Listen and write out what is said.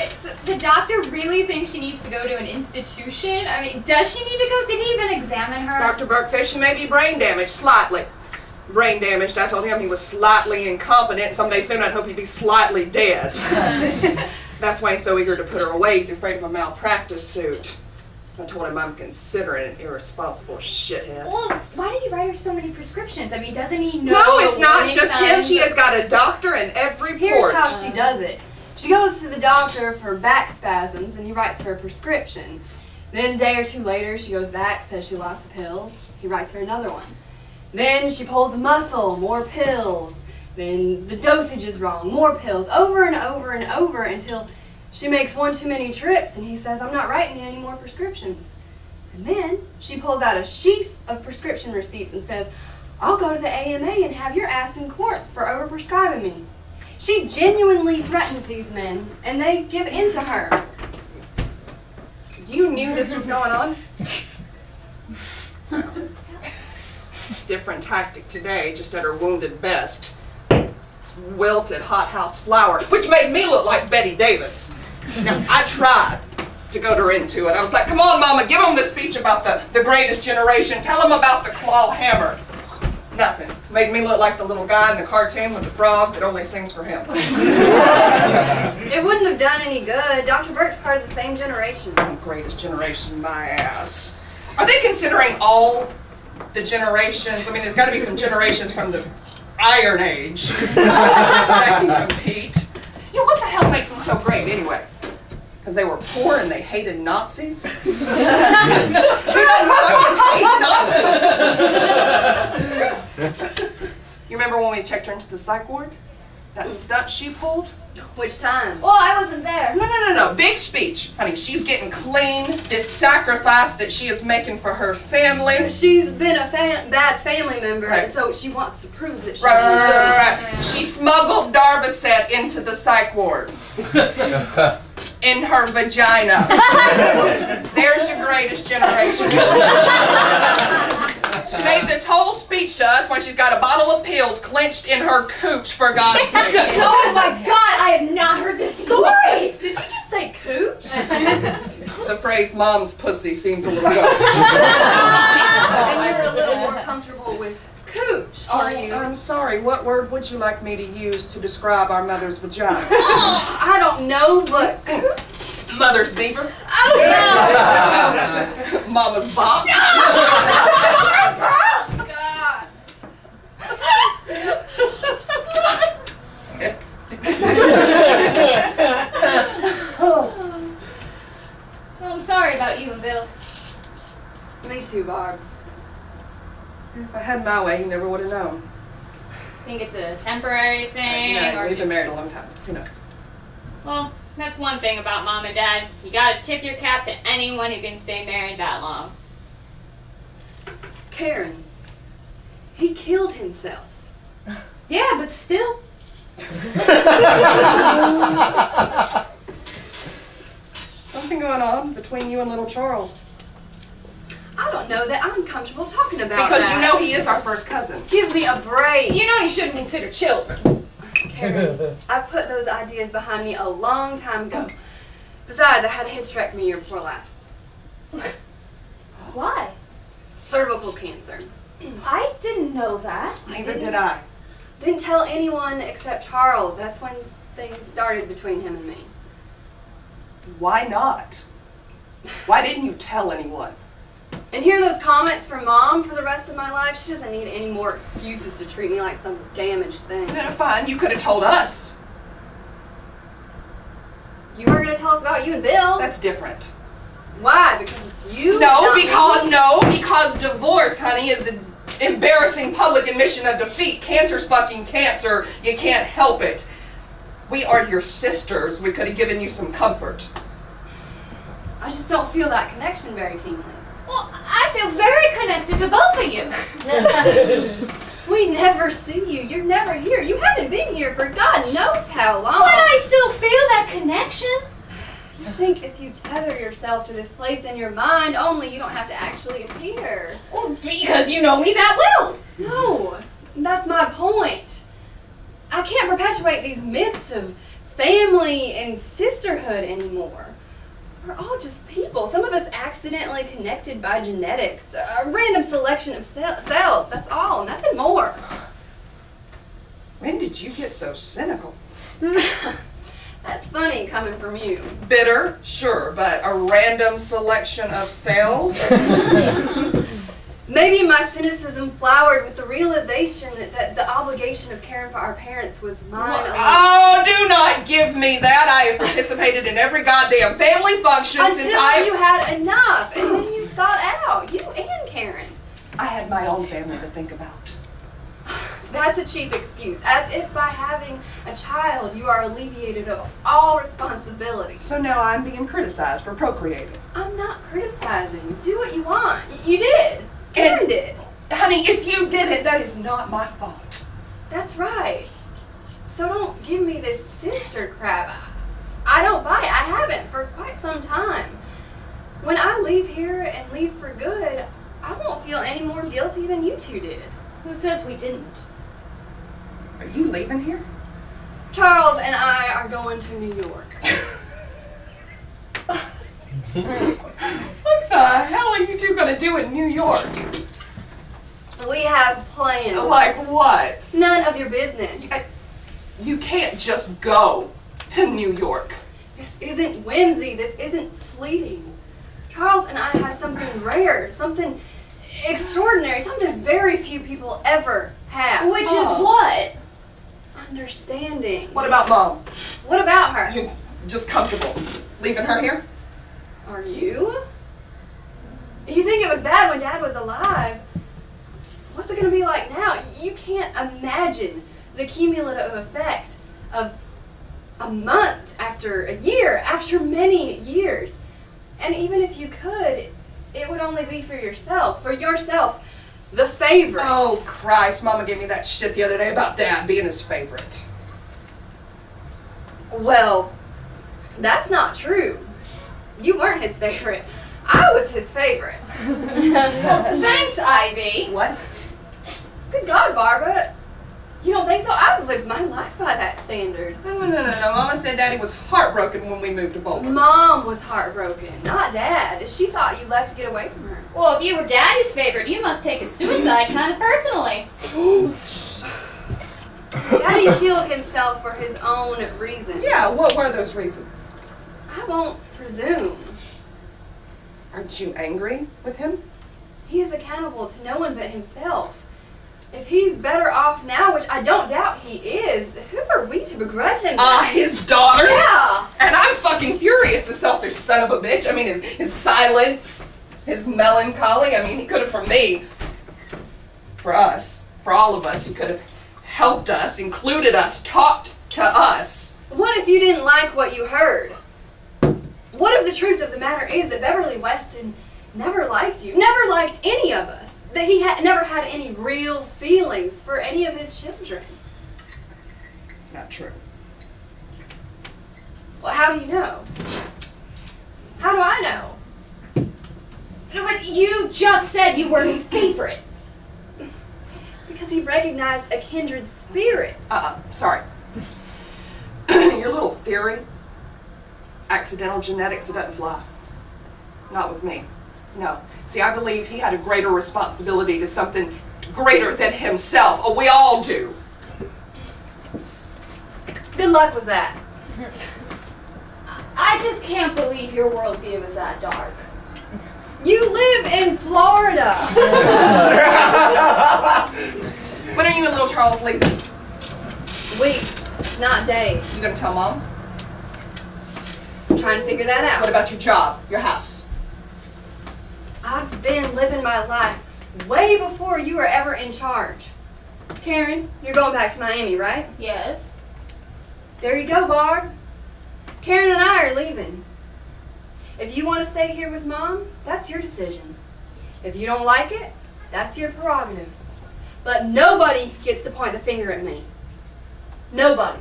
So the doctor really thinks she needs to go to an institution? I mean, does she need to go? Did he even examine her? Dr. Burke says she may be brain damaged, slightly. Brain damaged. I told him he was slightly incompetent. Someday soon I'd hope he'd be slightly dead. That's why he's so eager to put her away. He's afraid of a malpractice suit. I told him I'm considerate and irresponsible shithead. Well, why did he write her so many prescriptions? I mean, doesn't he know? No, it's not just him. She has got a doctor in every port. Here's how she does it. She goes to the doctor for back spasms, and he writes her a prescription. Then a day or two later, she goes back, says she lost the pills. He writes her another one. Then she pulls a muscle, more pills. Then the dosage is wrong, more pills, over and over and over until she makes one too many trips, and he says, I'm not writing you any more prescriptions. And then she pulls out a sheaf of prescription receipts and says, I'll go to the AMA and have your ass in court for overprescribing me. She genuinely threatens these men, and they give in to her. You knew this was going on? Different tactic today, just at her wounded best. Wilted hothouse flower, which made me look like Betty Davis. Now, I tried to goad her into it. I was like, come on, Mama, give them the speech about the greatest generation. Tell them about the claw hammer. Nothing. Made me look like the little guy in the cartoon with the frog that only sings for him. It wouldn't have done any good. Dr. Burke's part of the same generation. The greatest generation, my ass. Are they considering all the generations? I mean, there's got to be some generations from the Iron Age that can compete. You know, what the hell makes them so great anyway? Because they were poor and they hated Nazis? Who doesn't fucking hate Nazis? You remember when we checked her into the psych ward? That stunt she pulled? Which time? Oh, I wasn't there. No. Big speech. Honey, she's getting clean. This sacrifice that she is making for her family. She's been a bad family member, right. So she wants to prove that she's right. She smuggled Darvocet into the psych ward. In her vagina. There's your greatest generation. She made this whole speech to us when she's got a bottle of pills clenched in her cooch, for God's sake. Oh my God, I have not heard this story. Did you just say cooch? The phrase mom's pussy seems a little gauche. And you're a little more comfortable with cooch, are you? I'm sorry, what word would you like me to use to describe our mother's vagina? I don't know, but cooch? Mother's beaver? Oh, no. Mama's box? God. Well, I'm sorry about you and Bill. Me too, Barb. If I had my way, you never would have known. Think it's a temporary thing? No, we've been married a long time. Who knows? Well, that's one thing about Mom and Dad. You gotta tip your cap to anyone who can stay married that long. Karen, he killed himself. Yeah, but still. Something going on between you and little Charles. I don't know that I'm comfortable talking about because that. You know he is our first cousin. Give me a break. You know you shouldn't consider children. Karen, I put those ideas behind me a long time ago. Besides, I had a hysterectomy year before last. Why? Cervical cancer. I didn't know that. Neither did I. Didn't tell anyone except Charles. That's when things started between him and me. Why not? Why didn't you tell anyone? And hear those comments from Mom for the rest of my life? She doesn't need any more excuses to treat me like some damaged thing. No, fine. You could have told us. You were going to tell us about you and Bill. That's different. Why? Because it's you? No, because divorce, honey, is an embarrassing public admission of defeat. Cancer's fucking cancer. You can't help it. We are your sisters. We could have given you some comfort. I just don't feel that connection very keenly. Well, I feel very connected to both of you. We never see you. You're never here. You haven't been here for God knows how long. But I still feel that connection. You think if you tether yourself to this place in your mind only, you don't have to actually appear. Well, because you know me that well. No, that's my point. I can't perpetuate these myths of family and sisterhood anymore. We're all just people. Some of us accidentally connected by genetics. A random selection of cells, that's all, nothing more. When did you get so cynical? That's funny coming from you. Bitter, sure, but a random selection of cells? Maybe my cynicism flowered with the realization that the obligation of caring for our parents was mine alone. Oh, do not give me that. I have participated in every goddamn family function since you had enough, and then you got out. You and Karen. I had my own family to think about. That's a cheap excuse, as if by having a child you are alleviated of all responsibility. So now I'm being criticized for procreating. I'm not criticizing. Do what you want. You did. Karen did. Honey, if you did it, that is not my fault. That's right. So don't give me this sister crap. I don't buy it. I haven't for quite some time. When I leave here and leave for good, I won't feel any more guilty than you two did. Who says we didn't? Are you leaving here? Charles and I are going to New York. What the hell are you two gonna do in New York? We have plans. Like what? None of your business. You can't just go to New York. This isn't whimsy. This isn't fleeting. Charles and I have something rare, something extraordinary, something very few people ever have. Which is what? Understanding. What about Mom? What about her? You just comfortable leaving her here? Are you? You think it was bad when Dad was alive. What's it going to be like now? You can't imagine the cumulative effect of a month after a year, after many years. And even if you could, it would only be for yourself, the favorite. Oh, Christ. Mama gave me that shit the other day about Dad being his favorite. Well, that's not true. You weren't his favorite. I was his favorite. Well, thanks, Ivy. What? Good God, Barbara. You don't think so? I've lived my life by that standard. No. Mama said Daddy was heartbroken when we moved to Boulder. Mom was heartbroken, not Dad. She thought you left to get away from her. Well, if you were Daddy's favorite, you must take his suicide kind of personally. Daddy killed himself for his own reasons. Yeah, what were those reasons? I won't presume. Aren't you angry with him? He is accountable to no one but himself. If he's better off now, which I don't doubt he is, who are we to begrudge him? His daughters? Yeah! And I'm fucking furious, the selfish son of a bitch. I mean, his silence, his melancholy. I mean, he could have, for us, for all of us, he could have helped us, included us, talked to us. What if you didn't like what you heard? What if the truth of the matter is that Beverly Weston never liked you, never liked any of us? That he never had any real feelings for any of his children? It's not true. Well, how do you know? How do I know? But you just said you were his favorite. Because he recognized a kindred spirit. Sorry. Your little theory, accidental genetics, it doesn't fly. Not with me. No. See, I believe he had a greater responsibility to something greater than himself. Oh, we all do. Good luck with that. I just can't believe your worldview is that dark. You live in Florida. When are you and little Charles leaving? Weeks, not days. You gonna tell Mom? I'm trying to figure that out. What about your job, your house? I've been living my life way before you were ever in charge. Karen, you're going back to Miami, right? Yes. There you go, Barb. Karen and I are leaving. If you want to stay here with Mom, that's your decision. If you don't like it, that's your prerogative. But nobody gets to point the finger at me. Nobody.